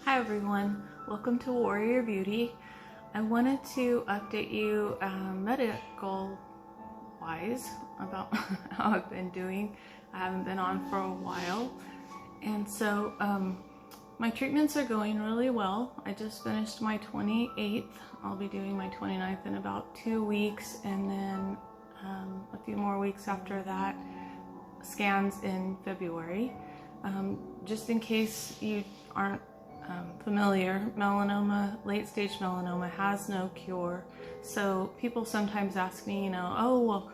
Hi everyone, welcome to Warrior Beauty. I wanted to update you medical wise about how I've been doing. I haven't been on for a while, and so my treatments are going really well. I just finished my 28th. I'll be doing my 29th in about 2 weeks, and then a few more weeks after that, scans in February. Just in case you aren't familiar, melanoma, late-stage melanoma has no cure. So people sometimes ask me, oh, well,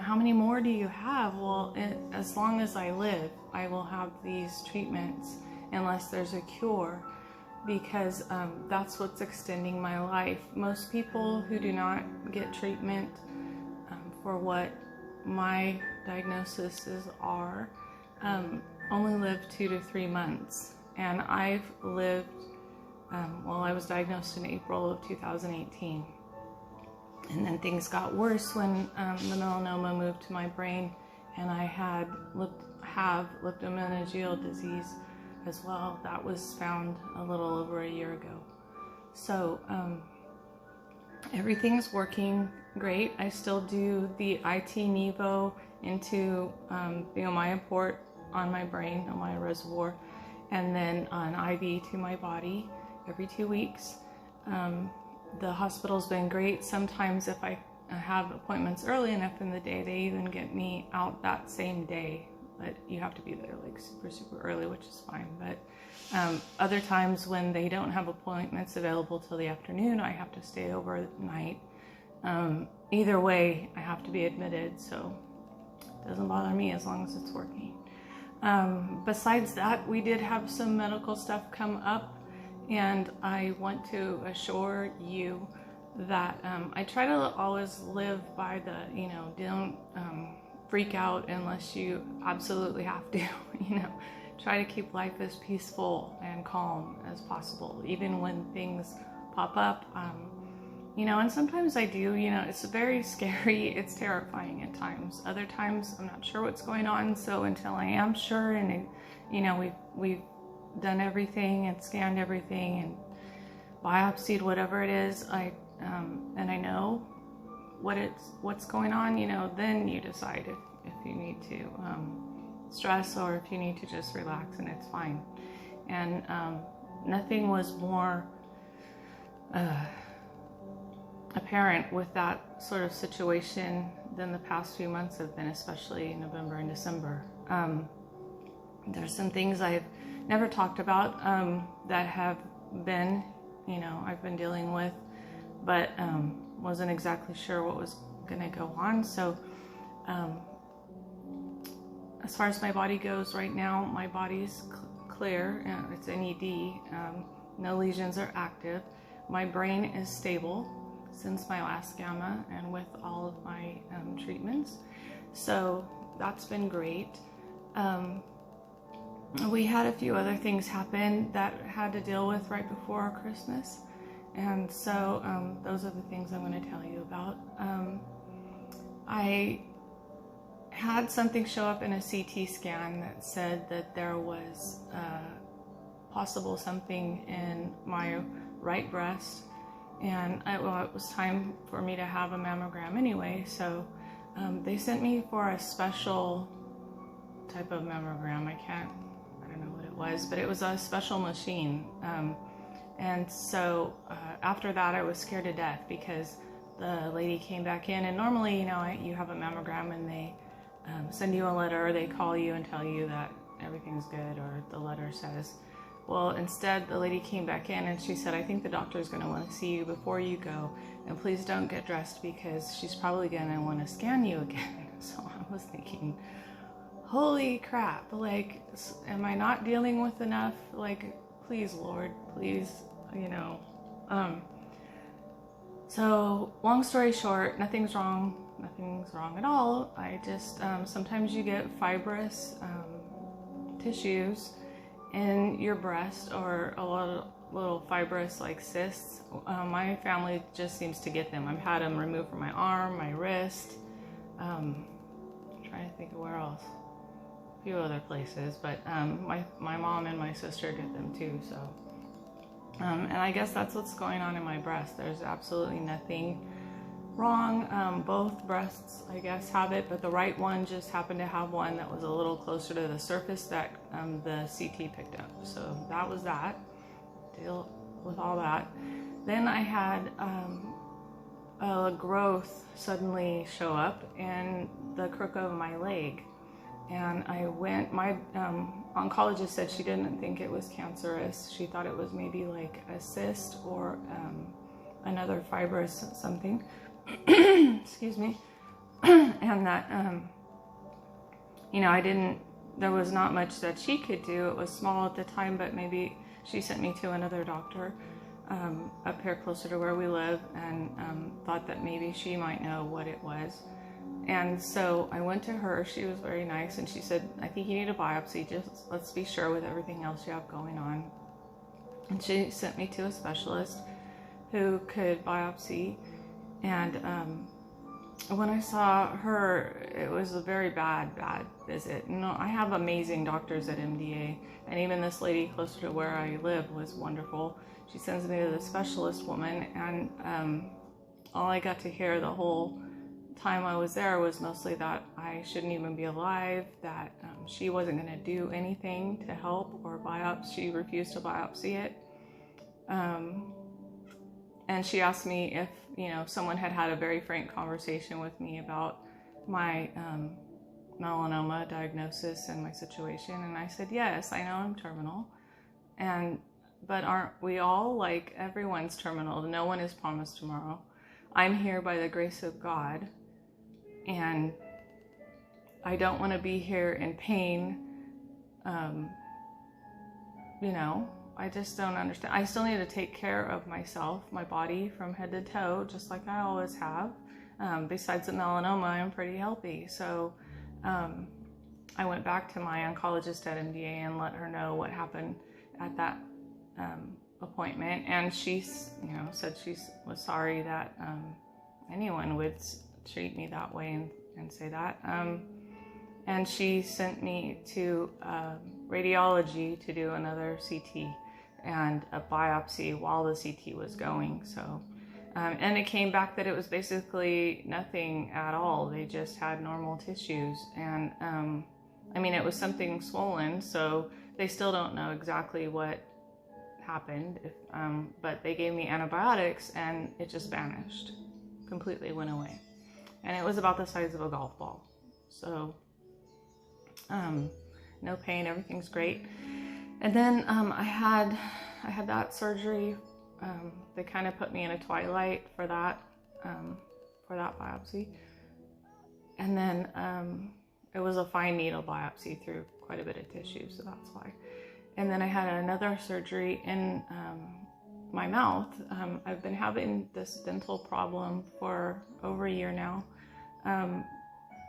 how many more do you have? Well, as long as I live, I will have these treatments unless there's a cure, because that's what's extending my life. Most people who do not get treatment for what my diagnoses are only live 2 to 3 months. And I've lived, I was diagnosed in April of 2018. And then things got worse when the melanoma moved to my brain, and I have leptomeningeal disease as well. That was found a little over a year ago. So everything's working great. I still do the IT Nevo into the Ommaya port on my brain, Ommaya reservoir, and then an IV to my body every 2 weeks. The hospital's been great. Sometimes if I have appointments early enough in the day, they even get me out that same day, but you have to be there like super early, which is fine. But other times when they don't have appointments available till the afternoon, I have to stay overnight. Either way, I have to be admitted, so it doesn't bother me as long as it's working. Besides that, we did have some medical stuff come up, and I want to assure you that I try to always live by the, don't freak out unless you absolutely have to, try to keep life as peaceful and calm as possible, even when things pop up. And sometimes I do, it's very scary, it's terrifying at times. Other times I'm not sure what's going on, so until I am sure, and we've done everything and scanned everything and biopsied whatever it is, and I know what's going on, then you decide if you need to stress or if you need to just relax, and it's fine. And nothing was more apparent with that sort of situation than the past few months have been, especially November and December. There's some things I've never talked about that have been, I've been dealing with, but wasn't exactly sure what was going to go on. So as far as my body goes right now, my body's clear. It's NED. No lesions are active. My brain is stable since my last gamma and with all of my treatments. So that's been great. We had a few other things happen that I had to deal with right before Christmas. And so those are the things I'm going to tell you about. I had something show up in a CT scan that said that there was possible something in my right breast. And it was time for me to have a mammogram anyway, so they sent me for a special type of mammogram. I don't know what it was, but it was a special machine. And so after that, I was scared to death because the lady came back in, and normally, you have a mammogram and they send you a letter, or they call you and tell you that everything's good, or the letter says. Well, instead, the lady came back in and she said, I think the doctor's going to want to see you before you go, and please don't get dressed because she's probably going to want to scan you again. So I was thinking, holy crap, like, am I not dealing with enough? Like, please, Lord, please, So long story short, nothing's wrong at all. I just, sometimes you get fibrous tissues in your breast, or a lot of little fibrous like cysts. My family just seems to get them. I've had them removed from my arm, my wrist. I'm trying to think of where else. A few other places, but my mom and my sister get them too. So And I guess that's what's going on in my breast. There's absolutely nothing wrong. Both breasts, I guess, have it, but the right one just happened to have one that was a little closer to the surface that the CT picked up. So that was that. Deal with all that. Then I had a growth suddenly show up in the crook of my leg. And my oncologist said she didn't think it was cancerous. She thought it was maybe like a cyst or another fibrous something. Excuse me. And that, there was not much that she could do. It was small at the time, but maybe she sent me to another doctor up here closer to where we live, and thought that maybe she might know what it was. And so I went to her. She was very nice, and she said, I think you need a biopsy, just let's be sure with everything else you have going on. And she sent me to a specialist who could biopsy. And when I saw her, it was a very bad visit. I have amazing doctors at MDA, and even this lady closer to where I live was wonderful. She sends me to the specialist woman, and all I got to hear the whole time I was there was mostly that I shouldn't even be alive, that she wasn't going to do anything to help or biopsy. She refused to biopsy it. And she asked me if, someone had a very frank conversation with me about my melanoma diagnosis and my situation. And I said, yes, I know I'm terminal. But aren't we all? Like, everyone's terminal. No one is promised tomorrow. I'm here by the grace of God. And I don't want to be here in pain. I just don't understand. I still need to take care of myself, my body from head to toe, just like I always have. Besides the melanoma, I'm pretty healthy. So I went back to my oncologist at MDA and let her know what happened at that appointment. And she, said she was sorry that anyone would treat me that way and say that. And she sent me to radiology to do another CT and a biopsy while the CT was going. So, and it came back that it was basically nothing at all. They just had normal tissues. And it was something swollen, so they still don't know exactly what happened. But they gave me antibiotics and it just vanished, completely went away. And it was about the size of a golf ball. So, no pain, everything's great. And then I had that surgery. They kind of put me in a twilight for that biopsy. And then it was a fine needle biopsy through quite a bit of tissue, so that's why. And then I had another surgery in my mouth. I've been having this dental problem for over a year now.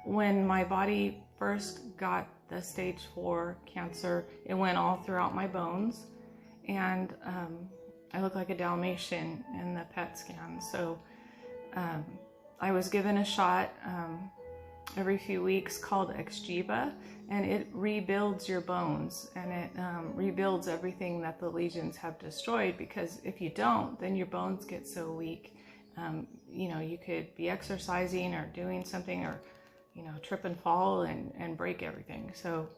When my body first got the stage 4 cancer, it went all throughout my bones, and I look like a Dalmatian in the PET scan. So I was given a shot every few weeks called Exgeva, and it rebuilds your bones, and it rebuilds everything that the lesions have destroyed, because if you don't, then your bones get so weak. You could be exercising or doing something, or trip and fall and break everything. So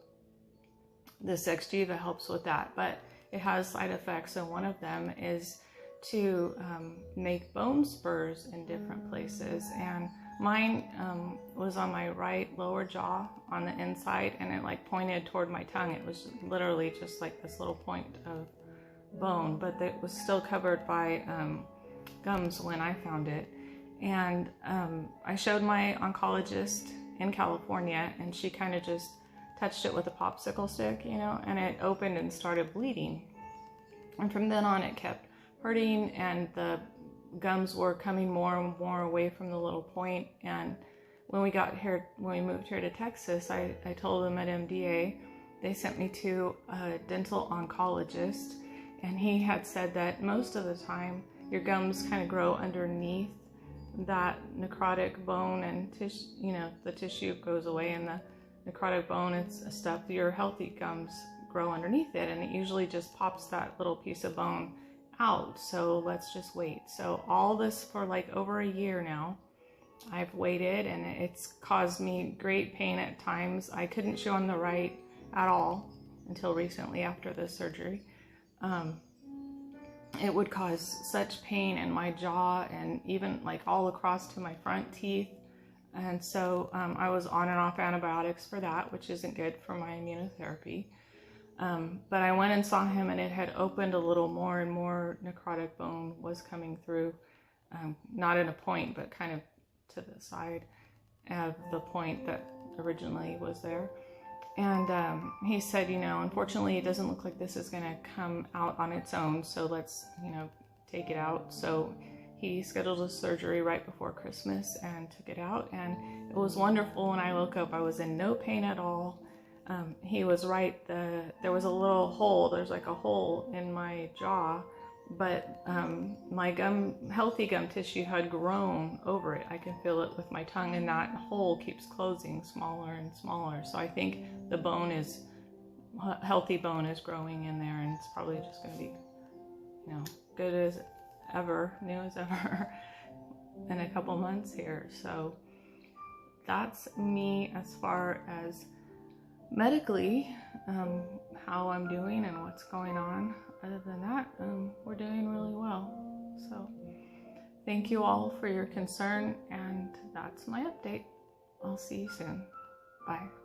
this Exgeva helps with that, but it has side effects, and one of them is to make bone spurs in different places. And mine was on my right lower jaw on the inside, and it like pointed toward my tongue. It was literally just like this little point of bone, but it was still covered by gums when I found it. And I showed my oncologist in California, and she kind of just touched it with a popsicle stick, and it opened and started bleeding. And from then on, it kept hurting, and the gums were coming more and more away from the little point. And when we moved here to Texas, I told them at MDA, they sent me to a dental oncologist, and he had said that most of the time your gums kind of grow underneath that necrotic bone, and the tissue goes away, and the necrotic bone is stuff. Your healthy gums grow underneath it, and it usually just pops that little piece of bone out, so let's just wait. So all this for like over a year now, I've waited, and it's caused me great pain at times. I couldn't chew on the right at all until recently after the surgery. It would cause such pain in my jaw and even like all across to my front teeth. And so I was on and off antibiotics for that, which isn't good for my immunotherapy. But I went and saw him, and it had opened a little more, and more necrotic bone was coming through. Not in a point, but kind of to the side of the point that originally was there. And he said, you know, unfortunately, it doesn't look like this is going to come out on its own, so let's, you know, take it out. So he scheduled a surgery right before Christmas and took it out, and it was wonderful. When I woke up, I was in no pain at all. He was right. There was a little hole. There's like a hole in my jaw, but my healthy gum tissue had grown over it. I can feel it with my tongue, and that hole keeps closing smaller and smaller. So I think the healthy bone is growing in there, and it's probably just going to be, you know, good as ever, new as ever in a couple months here. So that's me as far as medically, how I'm doing and what's going on. Other than that, we're doing really well. So thank you all for your concern, and that's my update. I'll see you soon. Bye.